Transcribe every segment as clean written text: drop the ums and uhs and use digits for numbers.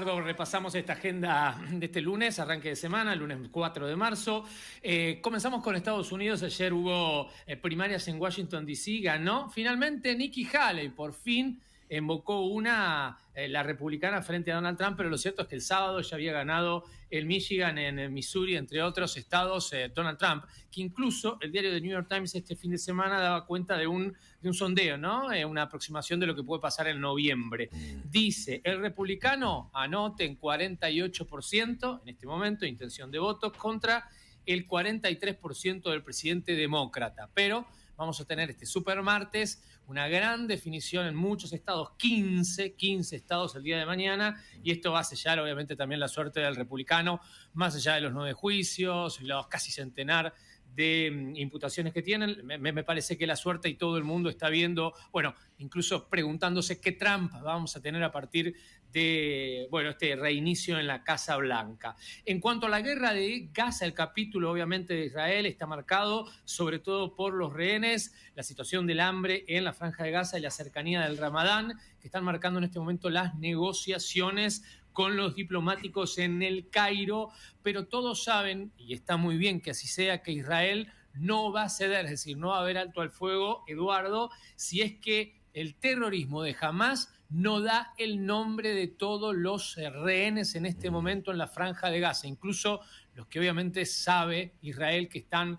Ricardo, repasamos esta agenda de este lunes, arranque de semana, el lunes 4 de marzo. Comenzamos con Estados Unidos. Ayer hubo primarias en Washington, D.C., ganó finalmente Nikki Haley, por fin embocó la republicana frente a Donald Trump, pero lo cierto es que el sábado ya había ganado en Michigan, en Missouri, entre otros estados, Donald Trump, que incluso el diario The New York Times este fin de semana daba cuenta de un sondeo, ¿no? Una aproximación de lo que puede pasar en noviembre. Dice, el republicano anote en 48% en este momento, intención de voto, contra el 43% del presidente demócrata, pero vamos a tener este super martes, una gran definición en muchos estados, 15 estados el día de mañana, y esto va a sellar obviamente también la suerte del republicano, más allá de los 9 juicios, los casi centenar de imputaciones que tienen. Me parece que la suerte y todo el mundo está viendo, bueno, incluso preguntándose qué Trump vamos a tener a partir de, bueno, este reinicio en la Casa Blanca. En cuanto a la guerra de Gaza, el capítulo obviamente de Israel está marcado sobre todo por los rehenes, la situación del hambre en la Franja de Gaza y la cercanía del Ramadán, que están marcando en este momento las negociaciones con los diplomáticos en el Cairo, pero todos saben, y está muy bien que así sea, que Israel no va a ceder, es decir, no va a haber alto al fuego, Eduardo, si es que el terrorismo de Hamás no da el nombre de todos los rehenes en este momento en la Franja de Gaza, incluso los que obviamente sabe Israel que están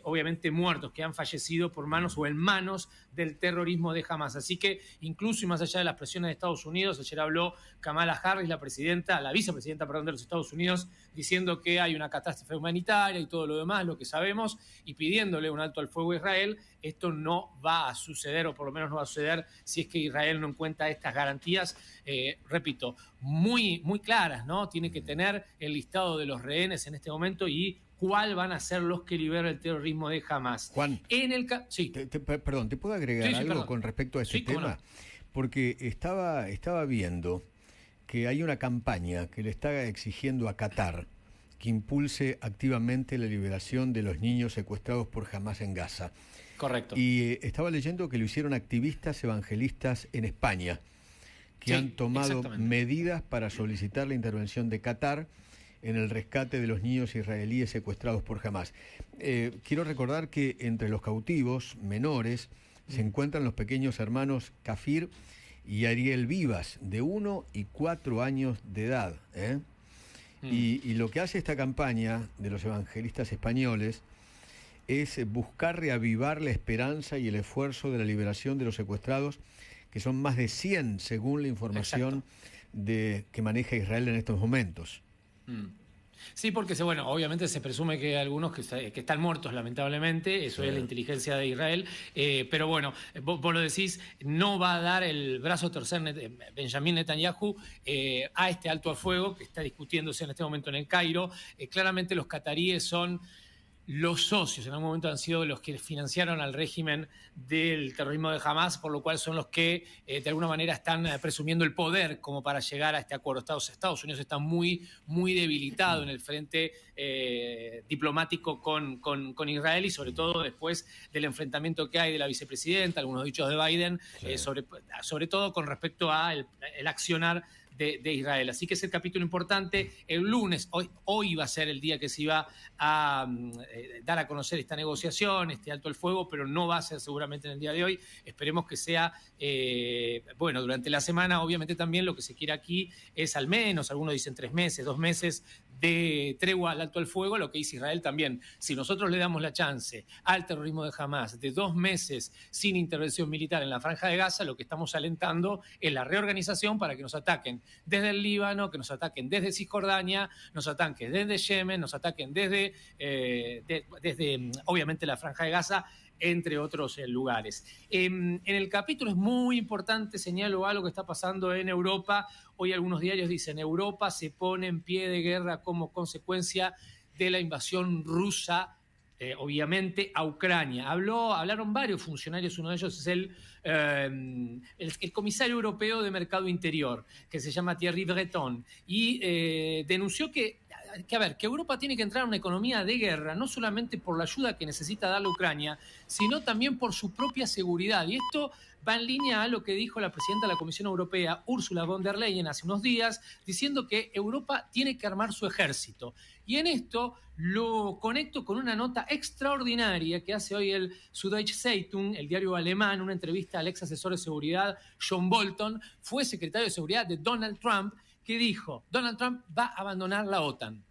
obviamente muertos, que han fallecido por manos o en manos del terrorismo de Hamás. Así que incluso y más allá de las presiones de Estados Unidos, ayer habló Kamala Harris, la vicepresidenta de los Estados Unidos, diciendo que hay una catástrofe humanitaria y todo lo demás, lo que sabemos, y pidiéndole un alto al fuego a Israel. Esto no va a suceder, o por lo menos no va a suceder si es que Israel no encuentra estas garantías, repito, muy, muy claras, ¿no? Tiene que tener el listado de los rehenes en este momento y cuál van a ser los que liberan el terrorismo de Hamás. Juan, sí. Perdón, ¿te puedo agregar algo con respecto a ese tema? No. Porque estaba viendo que hay una campaña que le está exigiendo a Qatar que impulse activamente la liberación de los niños secuestrados por Hamás en Gaza. Correcto. Y estaba leyendo que lo hicieron activistas evangelistas en España, que han tomado medidas para solicitar la intervención de Qatar en el rescate de los niños israelíes secuestrados por Hamás. Quiero recordar que entre los cautivos menores se encuentran los pequeños hermanos Kafir y Ariel Vivas, de 1 y 4 años de edad. Y lo que hace esta campaña de los evangelistas españoles es buscar reavivar la esperanza y el esfuerzo de la liberación de los secuestrados, que son más de 100 según la información que maneja Israel en estos momentos. Sí, porque obviamente se presume que algunos que están muertos, lamentablemente, eso es la inteligencia de Israel, pero bueno, vos lo decís, no va a dar el brazo a torcer Benjamín Netanyahu a este alto al fuego que está discutiéndose en este momento en el Cairo. Claramente los cataríes son los socios, en algún momento han sido los que financiaron al régimen del terrorismo de Hamás, por lo cual son los que de alguna manera están presumiendo el poder como para llegar a este acuerdo. Estados Unidos está muy, muy debilitado en el frente diplomático con Israel, y sobre todo después del enfrentamiento que hay de la vicepresidenta, algunos dichos de Biden, sobre todo con respecto a el accionar de Israel. Así que es el capítulo importante. El lunes, hoy va a ser el día que se iba a dar a conocer esta negociación, este alto el fuego, pero no va a ser seguramente en el día de hoy. Esperemos que sea, durante la semana. Obviamente también lo que se quiere aquí es al menos, algunos dicen 3 meses, 2 meses de tregua al alto el fuego, lo que dice Israel también. Si nosotros le damos la chance al terrorismo de Hamás de 2 meses sin intervención militar en la Franja de Gaza, lo que estamos alentando es la reorganización para que nos ataquen desde el Líbano, que nos ataquen desde Cisjordania, nos ataquen desde Yemen, nos ataquen desde obviamente la Franja de Gaza, entre otros lugares. En el capítulo es muy importante, señalo algo que está pasando en Europa. Hoy algunos diarios dicen: Europa se pone en pie de guerra como consecuencia de la invasión rusa, obviamente, a Ucrania. Hablaron varios funcionarios, uno de ellos es el comisario europeo de Mercado Interior, que se llama Thierry Breton, y denunció que que Europa tiene que entrar en una economía de guerra, no solamente por la ayuda que necesita darle a Ucrania, sino también por su propia seguridad. Y esto va en línea a lo que dijo la presidenta de la Comisión Europea, Ursula von der Leyen, hace unos días, diciendo que Europa tiene que armar su ejército. Y en esto lo conecto con una nota extraordinaria que hace hoy el Süddeutsche Zeitung, el diario alemán, una entrevista al ex asesor de seguridad John Bolton, fue secretario de seguridad de Donald Trump, que dijo, Donald Trump va a abandonar la OTAN.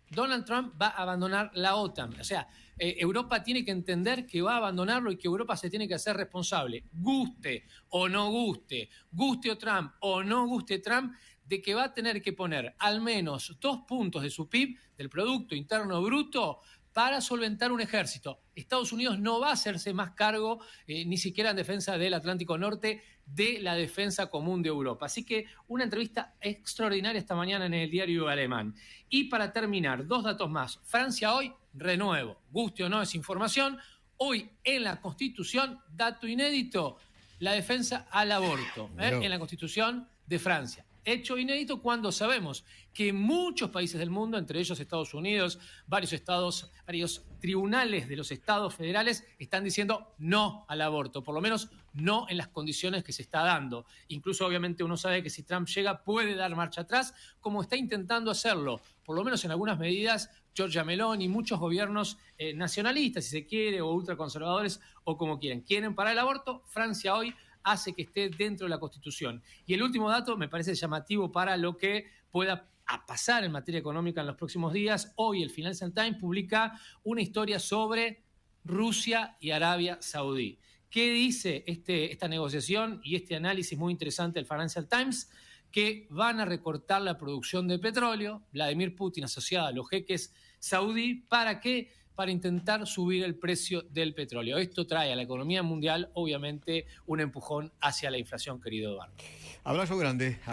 Donald Trump va a abandonar la OTAN. O sea, Europa tiene que entender que va a abandonarlo y que Europa se tiene que hacer responsable, guste o no guste, guste o Trump o no guste Trump, de que va a tener que poner al menos 2 puntos de su PIB, del Producto Interno Bruto, para solventar un ejército. Estados Unidos no va a hacerse más cargo, ni siquiera en defensa del Atlántico Norte, de la defensa común de Europa. Así que una entrevista extraordinaria esta mañana en el diario alemán. Y para terminar, 2 datos más. Francia hoy, renuevo, guste o no esa información, hoy en la Constitución, dato inédito, la defensa al aborto, en la Constitución de Francia. Hecho inédito cuando sabemos que muchos países del mundo, entre ellos Estados Unidos, varios tribunales de los estados federales están diciendo no al aborto, por lo menos no en las condiciones que se está dando. Incluso obviamente uno sabe que si Trump llega puede dar marcha atrás, como está intentando hacerlo, por lo menos en algunas medidas, Giorgia Meloni y muchos gobiernos nacionalistas, si se quiere, o ultraconservadores, o como quieren. Quieren parar el aborto, Francia hoy hace que esté dentro de la Constitución. Y el último dato me parece llamativo para lo que pueda pasar en materia económica en los próximos días. Hoy el Financial Times publica una historia sobre Rusia y Arabia Saudí. ¿Qué dice esta negociación y este análisis muy interesante del Financial Times? Que van a recortar la producción de petróleo, Vladimir Putin asociado a los jeques saudí, ¿para qué? Para intentar subir el precio del petróleo. Esto trae a la economía mundial, obviamente, un empujón hacia la inflación, querido Eduardo. Abrazo grande.